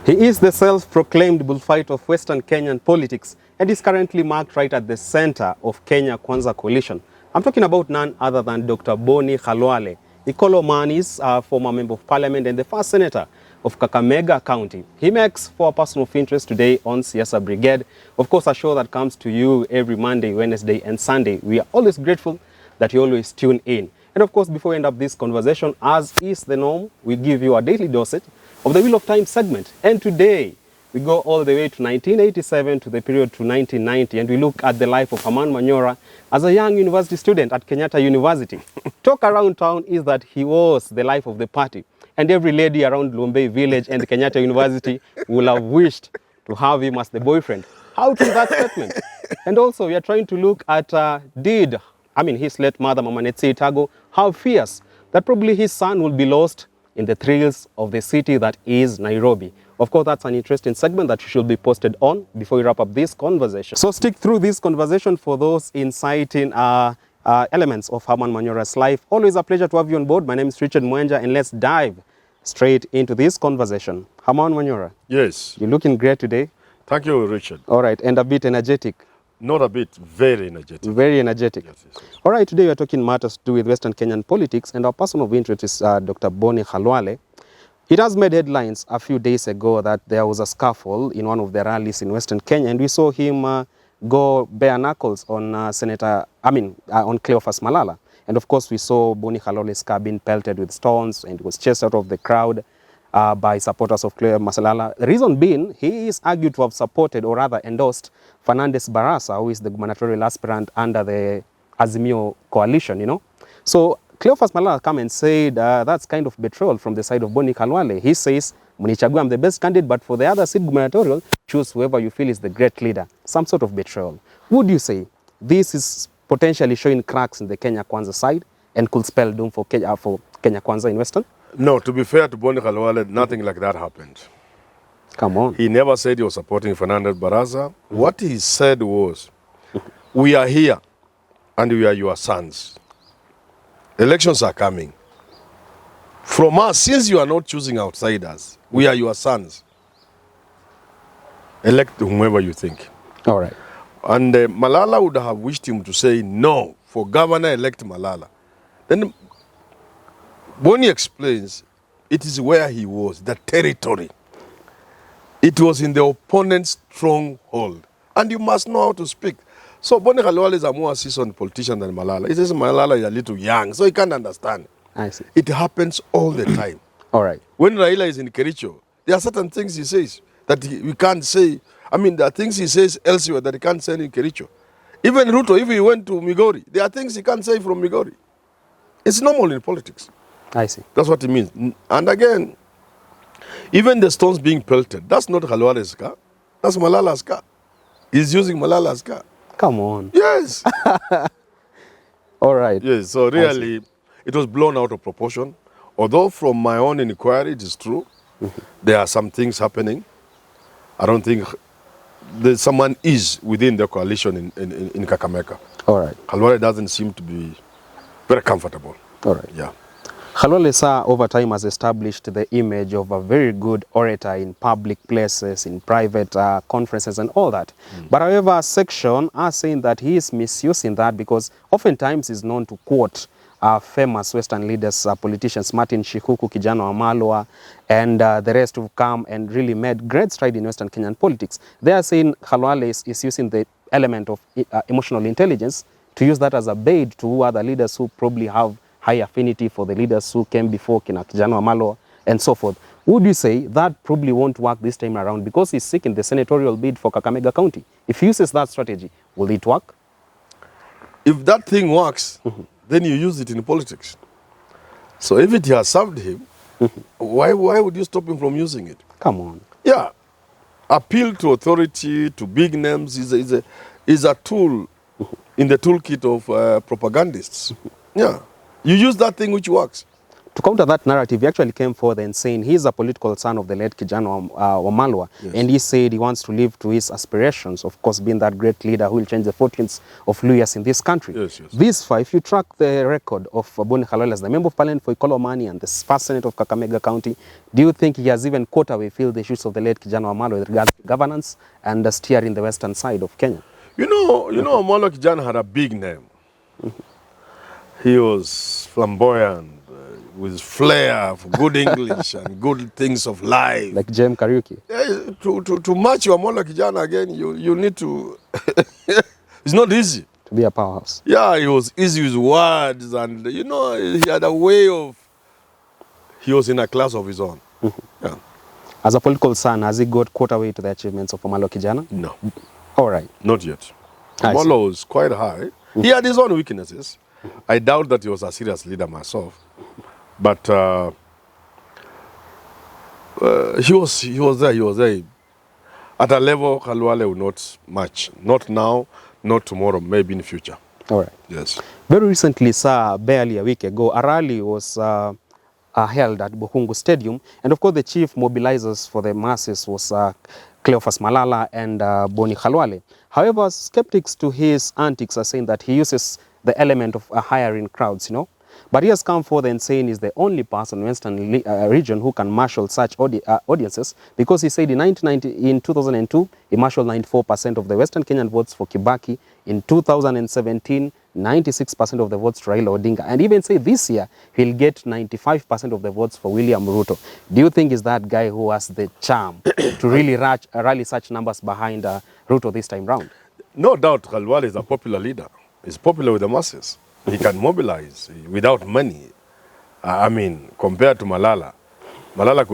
He is the self-proclaimed bullfighter of Western Kenyan politics and is currently marked right at the center of Kenya Kwanza coalition. I'm talking about none other than Dr. Boni Khalwale. Ikolo man is a former member of parliament and the first senator of Kakamega County. He makes for a person of interest today on Siasa Brigade. Of course, a show that comes to you every Monday, Wednesday and Sunday. We are always grateful that you always tune in. And of course, before we end up this conversation, as is the norm, we give you a daily dosage of the Wheel of Time segment. And today, we go all the way to 1987 to the period to 1990, and we look at the life of Herman Manyora as a young university student at Kenyatta University. Talk around town is that he was the life of the party, and every lady around Lumbei village and Kenyatta University will have wished to have him as the boyfriend. How true that statement? And also, we are trying to look at his late mother, Mama Netsi Itago, how fierce that probably his son will be lost in the thrills of the city that is Nairobi. Of course, that's an interesting segment that you should be posted on before we wrap up this conversation. So stick through this conversation for those inciting elements of Herman Manyora's life. Always a pleasure to have you on board. My name is Richard Mwenja, and let's dive straight into this conversation. Herman Manyora. Yes. You're looking great today. Thank you, Richard. All right, and a bit energetic. Not a bit, very energetic. Very energetic. Yes, yes, yes. All right, today we are talking matters to do with Western Kenyan politics, and our person of interest is Dr. Boni Khalwale. It has made headlines a few days ago that there was a scuffle in one of the rallies in Western Kenya, and we saw him go bare knuckles on on Cleophas Malala. And of course, we saw Boni Khalwale's car being pelted with stones, and he was chased out of the crowd by supporters of Cleophas Malala. The reason being, he is argued to have supported, or rather endorsed, Fernandez Barasa, who is the gubernatorial aspirant under the Azimio coalition, you know. So Cleophas Malala come and said that's kind of betrayal from the side of Boni Khalwale. He says, Munichagua, I'm the best candidate, but for the other seat gubernatorial, choose whoever you feel is the great leader. Some sort of betrayal. Would you say this is potentially showing cracks in the Kenya Kwanza side and could spell doom for Kenya Kwanza in Western? No, to be fair to Boni Khalwale, nothing like that happened. Come on. He never said he was supporting Fernandez Barasa. What he said was, we are here and we are your sons. Elections are coming. From us, since you are not choosing outsiders, we are your sons. Elect whomever you think. All right. And Malala would have wished him to say no, for governor, elect Malala. Then Boni explains, it is where he was, the territory. It was in the opponent's stronghold. And you must know how to speak. So Boni Khalwale is a more seasoned politician than Malala. He says Malala is a little young, so he can't understand. I see. It happens all the time. All right. When Raila is in Kericho, there are certain things he says that we can't say. I mean, there are things he says elsewhere that he can't say in Kericho. Even RUTO, if he went to Migori, there are things he can't say from Migori. It's normal in politics. I see. That's what it means. And again, even the stones being pelted, that's not Khalwale's car. That's Malala's car. He's using Malala's car. Come on. Yes. All right. Yes, so really, it was blown out of proportion. Although from my own inquiry, it is true. There are some things happening. I don't think someone is within the coalition in Kakamega. All right. Khalwale doesn't seem to be very comfortable. All right. Yeah. Khalwale, sir, over time has established the image of a very good orator in public places, in private conferences and all that. But however, a section are saying that he is misusing that because oftentimes he's known to quote famous Western leaders, politicians, Martin Shikuku, Kijana wa Malwa, and the rest who've come and really made great stride in Western Kenyan politics. They are saying Khalwale is using the element of emotional intelligence to use that as a bait to other leaders who probably have high affinity for the leaders who came before, Kijana wa Malwa, and so forth. Would you say that probably won't work this time around because he's seeking the senatorial bid for Kakamega County? If he uses that strategy, will it work? If that thing works, then you use it in politics. So if it has served him, why would you stop him from using it? Come on. Yeah. Appeal to authority, to big names is a tool in the toolkit of propagandists. Yeah. You use that thing which works. To counter that narrative, he actually came forward and saying he's a political son of the late Kijana Wamalwa, Yes. and he said he wants to live to his aspirations, of course, being that great leader who will change the fortunes of Luyas in this country. Yes, yes. This far, if you track the record of Boni Khalwale as the Member of Parliament for Ikolomani and the first Senate of Kakamega County, do you think he has even caught away filled the issues of the late Kijana Wamalwa with regards to governance and steering the western side of Kenya? You know, Omolo Kijana had a big name. He was flamboyant, with flair for good English and good things of life. Like Jem Kariuki. Yeah, to match your Omolo Kijana again, you need to. It's not easy. To be a powerhouse. Yeah, he was easy with words, and he had a way of. He was in a class of his own. Yeah. As a political son, has he got caught away to the achievements of Omolo Kijana? No. All right. Not yet. I see. Omolo was quite high. He had his own weaknesses. I doubt that he was a serious leader myself. But he was there. At a level Khalwale will not match. Not now, not tomorrow, maybe in the future. All right. Yes. Very recently, sir, barely a week ago, a rally was held at Buhungu Stadium. And of course, the chief mobilizers for the masses was Cleophas Malala and Boni Khalwale. However, skeptics to his antics are saying that he uses the element of hiring crowds, But he has come forward and saying he's the only person in Western region who can marshal such audiences, because he said in 2002, he marshaled 94% of the Western Kenyan votes for Kibaki. In 2017, 96% of the votes to Raila Odinga. And even say this year, he'll get 95% of the votes for William Ruto. Do you think is that guy who has the charm to really rally such numbers behind Ruto this time round? No doubt Khalwale is a popular leader. He's popular with the masses. He can mobilize without money. I mean, compared to Malala, Malala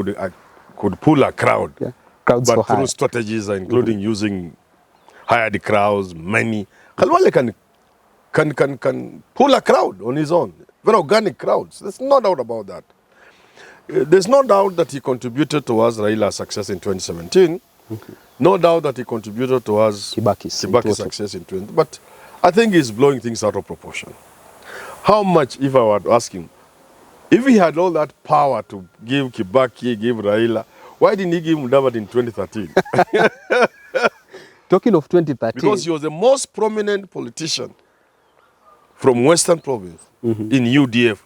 could pull a crowd, crowds but for through hire. strategies, including using hired crowds, money. Khalwale can pull a crowd on his own, very organic crowds. There's no doubt about that. There's no doubt that he contributed towards Raila's success in 2017. No doubt that he contributed towards Kibaki's success in 20. But I think he's blowing things out of proportion. How much, if I were to ask him, if he had all that power to give Kibaki, give Raila, why didn't he give Mudavadi in 2013? Talking of 2013. Because he was the most prominent politician from Western Province in UDF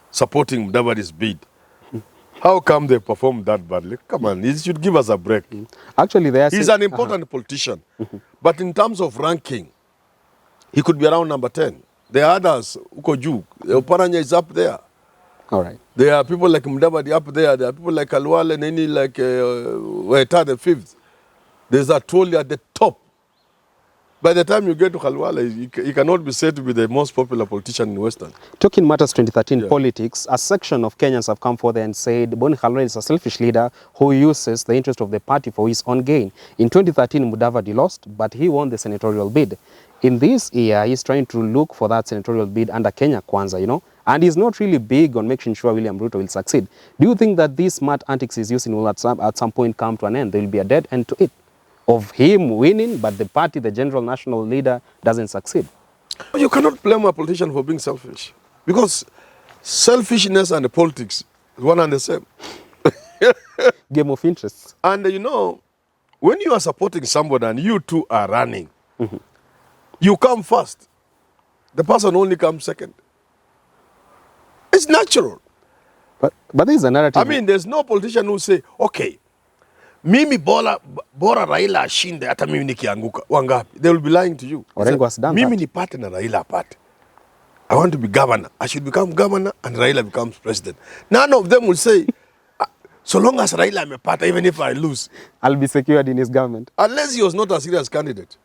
supporting Mudavadi's bid. How come they performed that badly? Come on, he should give us a break. Actually, he's an important politician. But in terms of ranking, he could be around number 10. There are others, Ukoju, Oparanya is up there. All right. There are people like Mudavadi up there. There are people like Khalwale, Neni, like Weta, the 5th. There's a trolley at the top. By the time you get to Khalwale, he cannot be said to be the most popular politician in Western. Talking matters 2013 politics, a section of Kenyans have come forward and said Boni Khalwale is a selfish leader who uses the interest of the party for his own gain. In 2013, Mudavadi lost, but he won the senatorial bid. In this year, he's trying to look for that senatorial bid under Kenya Kwanza, and he's not really big on making sure William Ruto will succeed. Do you think that these smart antics he's using will at some point come to an end? There will be a dead end to it, of him winning, but the party, the general national leader, doesn't succeed? You cannot blame a politician for being selfish, because selfishness and politics is one and the same. Game of interests. And when you are supporting somebody and you two are running, you come first. The person only comes second. It's natural. But there is a narrative. I mean, there's no politician who say, okay, mimi bora Raila ashinde hata mimi nikianguka wangapi. They will be lying to you. Orengo has done mimi that. nipate na Raila apate. I want to be governor. I should become governor and Raila becomes president. None of them will say, so long as Raila amepata, even if I lose, I'll be secured in his government. Unless he was not a serious candidate.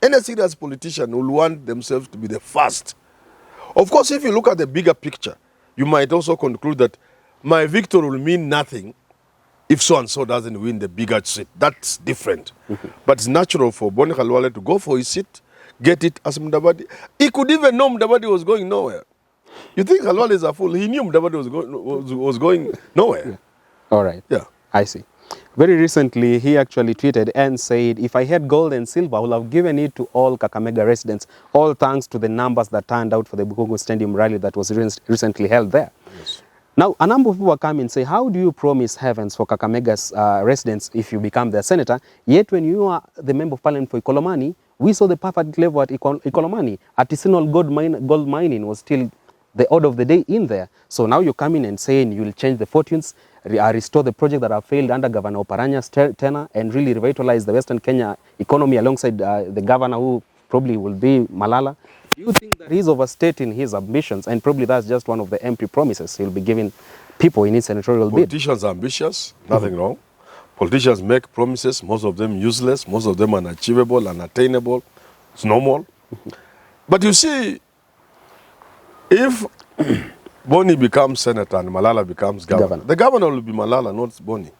Any serious politician will want themselves to be the first. Of course, if you look at the bigger picture, you might also conclude that my victory will mean nothing if so-and-so doesn't win the bigger seat. That's different. But it's natural for Boni Khalwale to go for his seat, get it as Mudavadi. He could even know Mudavadi was going nowhere. You think Khalwale is a fool? He knew Mudavadi was going nowhere. Yeah. All right. Yeah. I see. Very recently, he actually tweeted and said, if I had gold and silver, I would have given it to all Kakamega residents, all thanks to the numbers that turned out for the Buhungu Stadium rally that was recently held there. Yes. Now, a number of people come and say, how do you promise heavens for Kakamega's residents if you become their senator? Yet when you are the member of parliament for Ikolomani, we saw the perfect level at Ikolomani. Artisanal gold mining was still the order of the day in there. So now you come in and saying you'll change the fortunes, restore the project that have failed under Governor Oparanya's tenure, and really revitalize the Western Kenya economy alongside the governor who probably will be Malala. Do you think that he's overstating his ambitions, and probably that's just one of the empty promises he'll be giving people in his senatorial bid? Politicians are ambitious, nothing wrong. Politicians make promises, most of them useless, most of them unachievable, unattainable. It's normal. But you see, if Boni becomes senator and Malala becomes governor, the governor will be Malala, not Boni.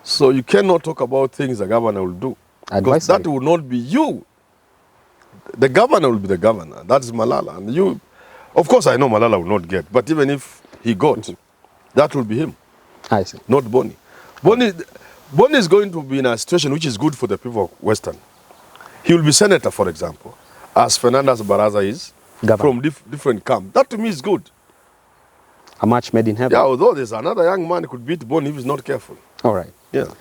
So you cannot talk about things the governor will do. Because that will not be you. The governor will be the governor. That is Malala. And you, of course, I know Malala will not get, but even if he got, that will be him. I see. Not Boni. Boni is going to be in a situation which is good for the people of Western. He will be senator, for example, as Fernandez Baraza is, governor. From different camps. That to me is good. A match made in heaven. Yeah, although there's another young man who could beat Boni if he's not careful. All right. Yeah.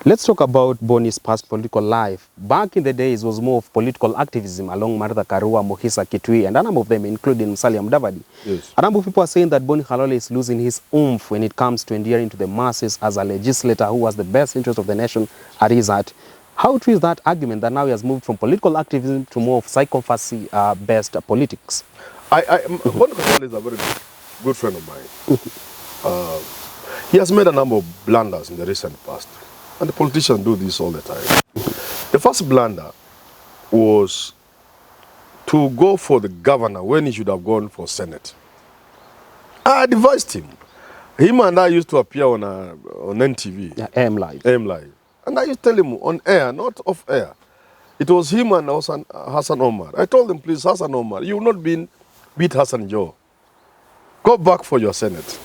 Let's talk about Boni's past political life. Back in the days, it was more of political activism along Martha Karua, Mohisa Kitui, and a number of them, including Musalia Mudavadi. Yes. A number of people are saying that Boni Khalwale is losing his oomph when it comes to endearing to the masses as a legislator who has the best interest of the nation at his heart. How true is that argument that now he has moved from political activism to more of psychopathy-based politics? Boni Khalwale is a very good friend of mine. He has made a number of blunders in the recent past. And the politicians do this all the time. The first blunder was to go for the governor when he should have gone for Senate. I advised him. Him and I used to appear on NTV. Yeah, AM Live. AM Live. And I used to tell him on air, not off air. It was him and Hassan Omar. I told him, please, Hassan Omar, you will not beat Hassan Joe. Go back for your Senate.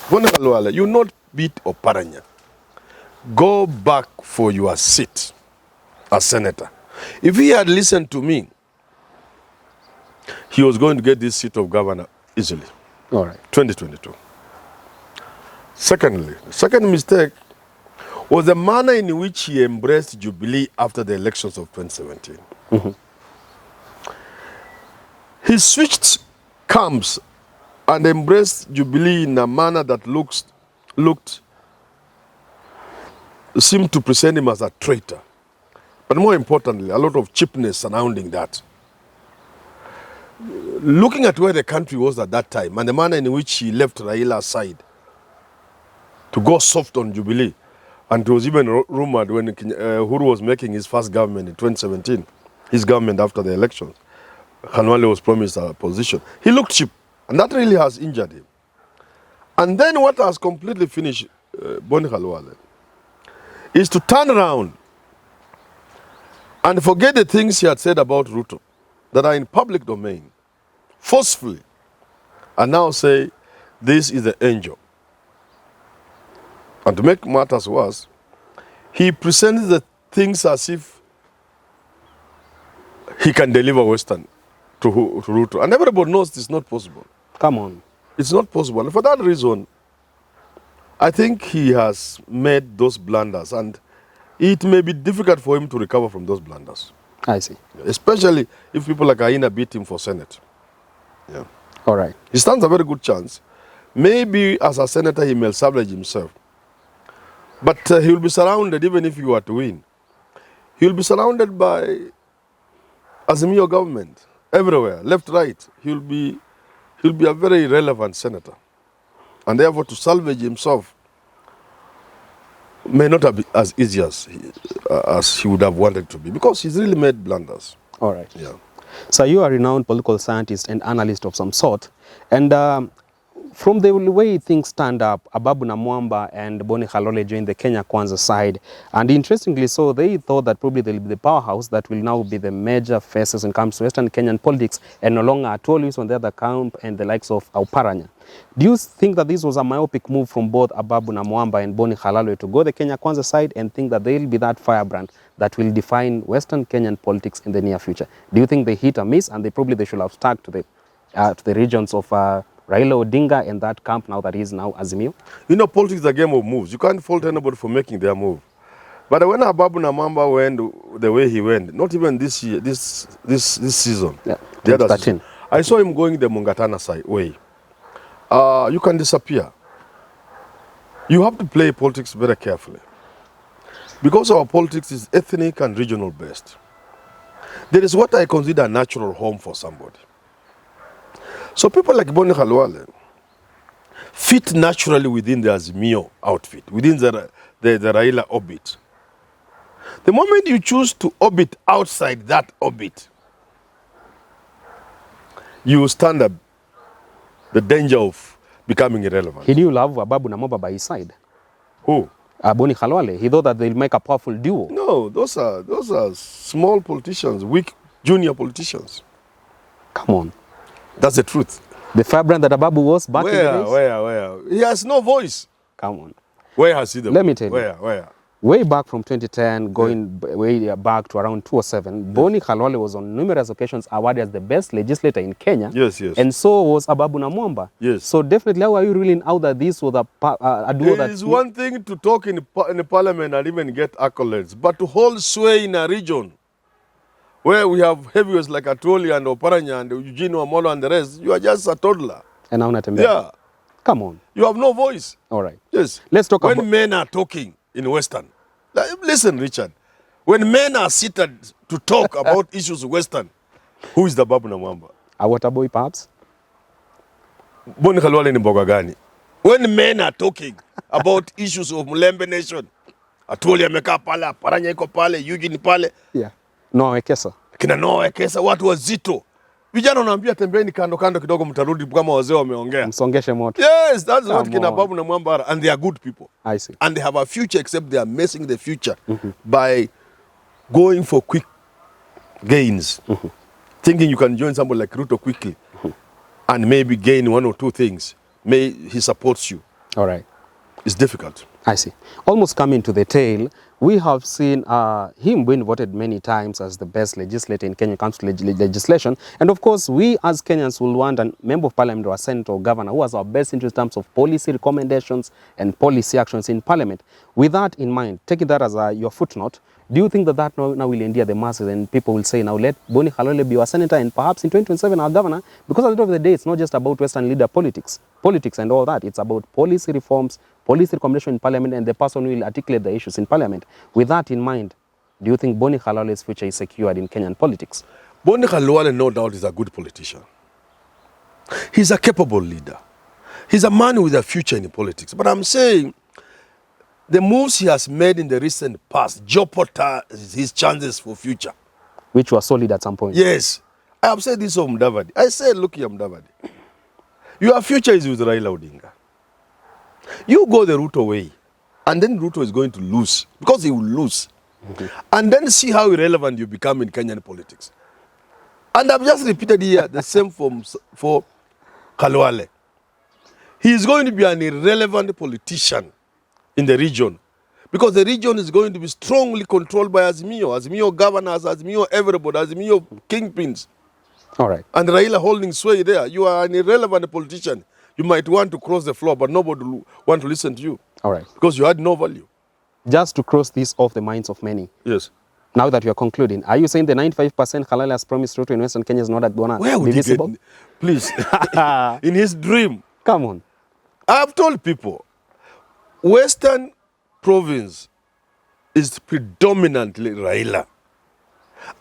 Boni Khalwale, you will not beat Oparanya. Go back for your seat as senator. If he had listened to me, he was going to get this seat of governor easily. All right. 2022. Secondly, the second mistake was the manner in which he embraced Jubilee after the elections of 2017. He switched camps and embraced Jubilee in a manner that seemed to present him as a traitor. But more importantly, a lot of cheapness surrounding that. Looking at where the country was at that time and the manner in which he left Raila aside to go soft on Jubilee, and it was even rumored when Uhuru was making his first government in 2017, his government after the elections, Khalwale was promised a position. He looked cheap, and that really has injured him. And then what has completely finished Boni Khalwale is to turn around and forget the things he had said about RUTO that are in public domain, forcefully, and now say, this is the angel. And to make matters worse, he presents the things as if he can deliver Western to RUTO. And everybody knows it's not possible. Come on. It's not possible. And for that reason, I think he has made those blunders, and it may be difficult for him to recover from those blunders. I see. Especially if people like Aina beat him for Senate. Yeah. All right. He stands a very good chance. Maybe as a senator he may establish himself. But he will be surrounded, even if he were to win, he will be surrounded by Azimio government everywhere, left, right. He'll be a very relevant senator. And therefore, to salvage himself may not be as easy as he would have wanted to be, because he's really made blunders. All right. Yeah. So you are a renowned political scientist and analyst of some sort. And from the way things stand up, Ababu Namwamba and Boni Khalwale joined the Kenya Kwanza side. And interestingly so, they thought that probably they'll be the powerhouse that will now be the major faces when it comes to Western Kenyan politics, and no longer Atolius on the other camp and the likes of Auparanya. Do you think that this was a myopic move from both Ababu Namwamba and Boni Khalwale to go the Kenya Kwanza side and think that they'll be that firebrand that will define Western Kenyan politics in the near future? Do you think they hit a miss and they should have stuck to the regions of Raila Odinga and that camp now that he's now Azimio? You know, politics is a game of moves. You can't fault anybody for making their move. But when Ababu Namamba went the way he went, not even this year, this season, Yeah, the other 2013. season, I saw him going the Mungatana side way. You can disappear. You have to play politics very carefully. Because our politics is ethnic and regional based. There is what I consider a natural home for somebody. So people like Boni Khalwale fit naturally within the Azimio outfit, within the Raila orbit. The moment you choose to orbit outside that orbit, you stand up the danger of becoming irrelevant. He knew love Ababu Namwamba by his side. Who? Boni Khalwale. He thought that they'll make a powerful duo. No, those are small politicians, weak junior politicians. Come on. That's the truth. The firebrand that Ababu was back in the days? Where? He has no voice. Come on. Where has he the Let me voice? tell you. Where? Way back from 2010, going way back to around 2007, Boni Khalwale was on numerous occasions awarded as the best legislator in Kenya. Yes. And so was Ababu Namwamba. Yes. So definitely, how are you ruling out that this was a duo It that... is one thing to talk in the parliament and even get accolades, but to hold sway in a region where we have heavyweights like Atwoli and Oparanya and Eugene Wamolo and the rest, you are just a toddler. And now Natembea. Yeah. Come on. You have no voice. All right. Yes. Let's talk when about... men are talking in Western. Listen, Richard. When men are seated to talk about issues of Western, who is the Babu Namwamba? A water boy, perhaps? Boni Khalwale ni mboga gani? When men are talking about issues of Mulembe Nation, Atwoli amekaa pale, Aparanya iko pale, Eugene pale. Yeah. No, Wekesa. Kina Noah Wekesa, watu wazito. Vijana wanaambia tembeni kando kando kidogo mtarudi kama wazee wameongea. Msongeshe moto. Yes, that's what Come kina on. Babu Namwamba are, and they are good people. I see. And they have a future, except they are messing the future by going for quick gains. Thinking you can join somebody like RUTO quickly and maybe gain one or two things. He supports you. All right. It's difficult. I see. Almost coming to the tail, we have seen him being voted many times as the best legislator in Kenya when it comes to legislation. And of course, we as Kenyans will want a member of parliament or a senator or governor who has our best interest in terms of policy recommendations and policy actions in parliament. With that in mind, taking that as your footnote, do you think that now will endear the masses and people will say, now let Boni Khalwale be our senator and perhaps in 2027 our governor? Because at the end of the day, it's not just about Western leader politics and all that. It's about policy reforms, policy recommendation in parliament, and the person who will articulate the issues in parliament. With that in mind, do you think Boni Khalwale's future is secured in Kenyan politics? Boni Khalwale, no doubt, is a good politician. He's a capable leader. He's a man with a future in politics. But I'm saying the moves he has made in the recent past jeopardize his chances for future. Which was solid at some point. Yes. I have said this of Mudavadi. I said, look here, Mudavadi. Your future is with Raila Odinga. You go the RUTO way, and then RUTO is going to lose, because he will lose. And then see how irrelevant you become in Kenyan politics. And I've just repeated here the same for Khalwale. He is going to be an irrelevant politician in the region, because the region is going to be strongly controlled by Azimio governors, Azimio everybody, Azimio kingpins. All right. And Raila holding sway there. You are an irrelevant politician. You might want to cross the floor, but nobody will want to listen to you. All right. Because you had no value. Just to cross this off the minds of many. Yes. Now that you are concluding, are you saying the 95% Khalwale has promised RUTO in Western Kenya is not at Bona? Where would he get? Please. In his dream. Come on. I have told people, Western province is predominantly Raila.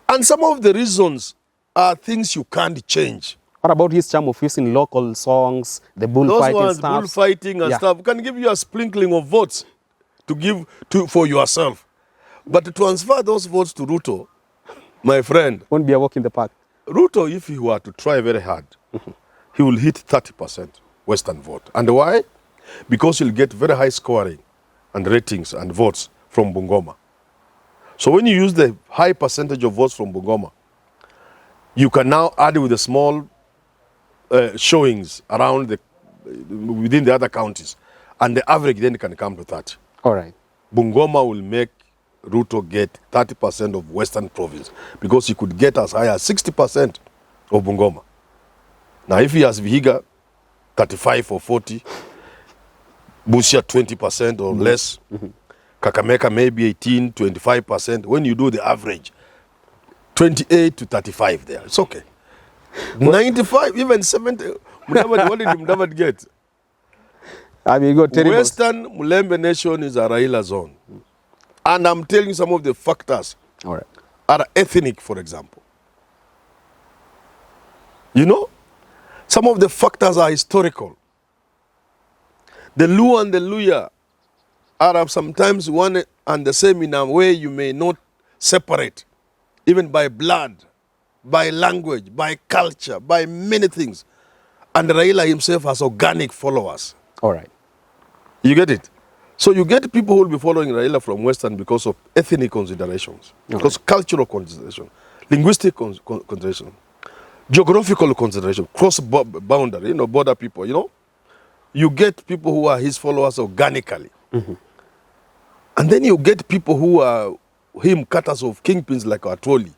And some of the reasons are things you can't change. What about his charm of using local songs, the bullfighting Those ones, stuff? bullfighting and stuff, can give you a sprinkling of votes to give for yourself. But to transfer those votes to RUTO, my friend, Won't be a walk in the park. RUTO, if he were to try very hard, he will hit 30% Western vote. And why? Because he'll get very high scoring and ratings and votes from Bungoma. So when you use the high percentage of votes from Bungoma, you can now add with the small showings around within the other counties, and the average then can come to 30. All right. Bungoma will make RUTO get 30% of Western province, because he could get as high as 60% of Bungoma. Now, if he has Vihiga, 35 or 40. Busia 20% or less. Kakamega maybe 18, 25%. When you do the average, 28 to 35 there. It's okay. 95, even 70. What did Mudavadi get? I mean, you got terrible. Western Mulembe Nation is a Raila zone. And I'm telling you some of the factors. All right. Are ethnic, for example. You know, some of the factors are historical. The Luo and the Luya are sometimes one and the same in a way you may not separate, even by blood, by language, by culture, by many things. And Raila himself has organic followers. All right. You get it? So you get people who will be following Raila from Western because of ethnic considerations, because cultural consideration, linguistic consideration, geographical consideration, cross-boundary, border people, You get people who are his followers organically. And then you get people who are him cutters of kingpins like Atwoli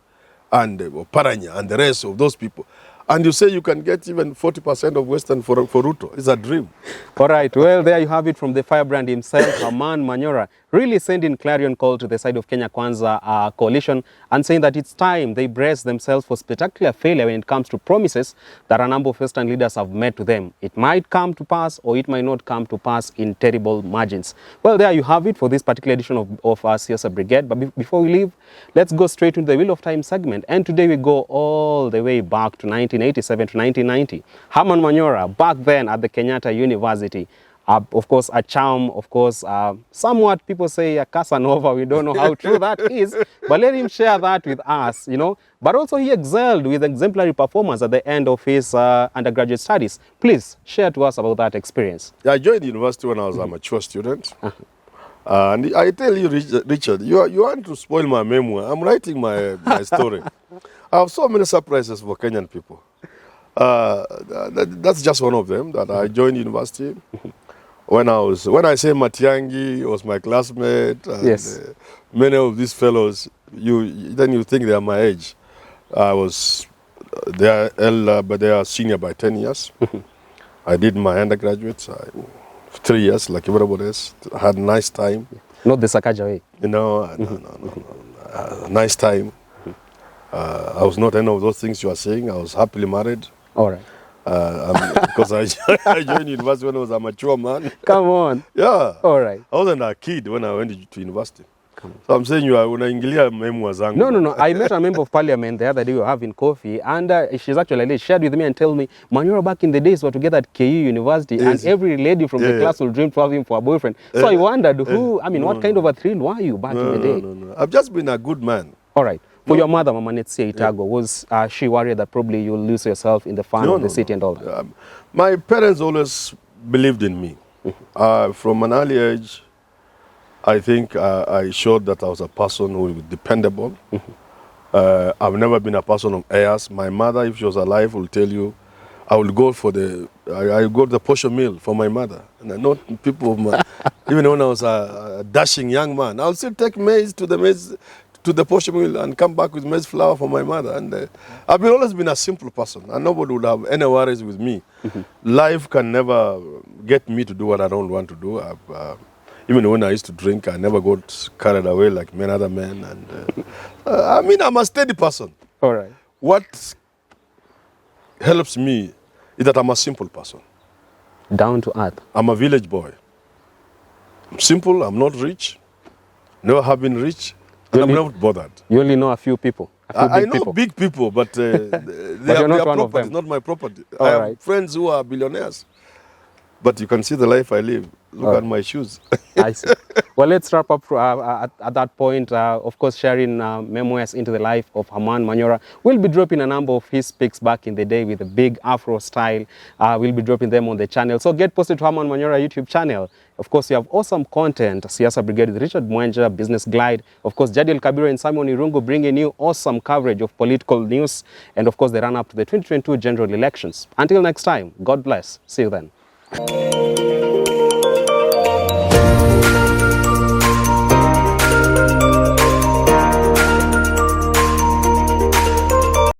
and Paranya and the rest of those people. And you say you can get even 40% of Western for RUTO. It's a dream. All right. Well, there you have it from the firebrand himself, Herman Manyora, really sending clarion call to the side of Kenya Kwanza coalition and saying that it's time they brace themselves for spectacular failure when it comes to promises that a number of Western leaders have made to them. It might come to pass or it might not come to pass in terrible margins. Well, there you have it for this particular edition of our Siasa Brigade. But before we leave, let's go straight into the Wheel of Time segment. And today we go all the way back to 1987 to 1990. Herman Manyora, back then at the Kenyatta University. Of course, a charm, of course, somewhat people say a Casanova. We don't know how true that is, but let him share that with us, But also he excelled with exemplary performance at the end of his undergraduate studies. Please share to us about that experience. Yeah, I joined the university when I was a mature student. And I tell you, Richard, you want to spoil my memoir. I'm writing my story. I have so many surprises for Kenyan people. That's just one of them, that I joined university. When I say Matiangi was my classmate, and yes. Many of these fellows, then you think they are my age. They are elder, but they are senior by 10 years. I did my undergraduate, 3 years, like everybody else. I had a nice time. Not the Sakaja way. No. Nice time. I was not any of those things you are saying. I was happily married. All right. Because I joined university when I was a mature man. Come on. Yeah. All right. I wasn't a kid when I went to university. So I'm saying unaingilia memoir zangu. No. I met a member of parliament the other day. We were having coffee, and she's actually shared with me and told me, Manyora back in the days were together at KU University, and every lady from the class will dream to have him for a boyfriend. So I wondered what kind of a thrill were you back in the day? No. I've just been a good man. All right. For your mother, Mama Netsia Itago, was she worried that probably you'll lose yourself in the fun of the city and all that? My parents always believed in me. From an early age, I think I showed that I was a person who was dependable. I've never been a person of airs. My mother, if she was alive, will tell you, I will go to the portion meal for my mother. And I know people, even when I was a dashing young man, I'll still take maize to the portion meal and come back with maize flour for my mother. And I've always been a simple person, and nobody would have any worries with me. Life can never get me to do what I don't want to do. Even when I used to drink, I never got carried away like many other men. And I'm a steady person. All right. What helps me is that I'm a simple person. Down to earth. I'm a village boy. I'm simple. I'm not rich. Never have been rich. And I'm not bothered. You only know a few people. I know big people, but they are their property, not my property. I have friends who are billionaires. But you can see the life I live. Look at my shoes. I see. Well, let's wrap up at that point. Of course, sharing memoirs into the life of Herman Manyora. We'll be dropping a number of his pics back in the day with a big Afro style. We'll be dropping them on the channel. So get posted to Herman Manyora YouTube channel. Of course, you have awesome content. Siasa Brigade with Richard Mwenja, Business Glide. Of course, Jadiel Kabira and Simon Irungu bringing you awesome coverage of political news. And of course, the run-up to the 2022 general elections. Until next time, God bless. See you then.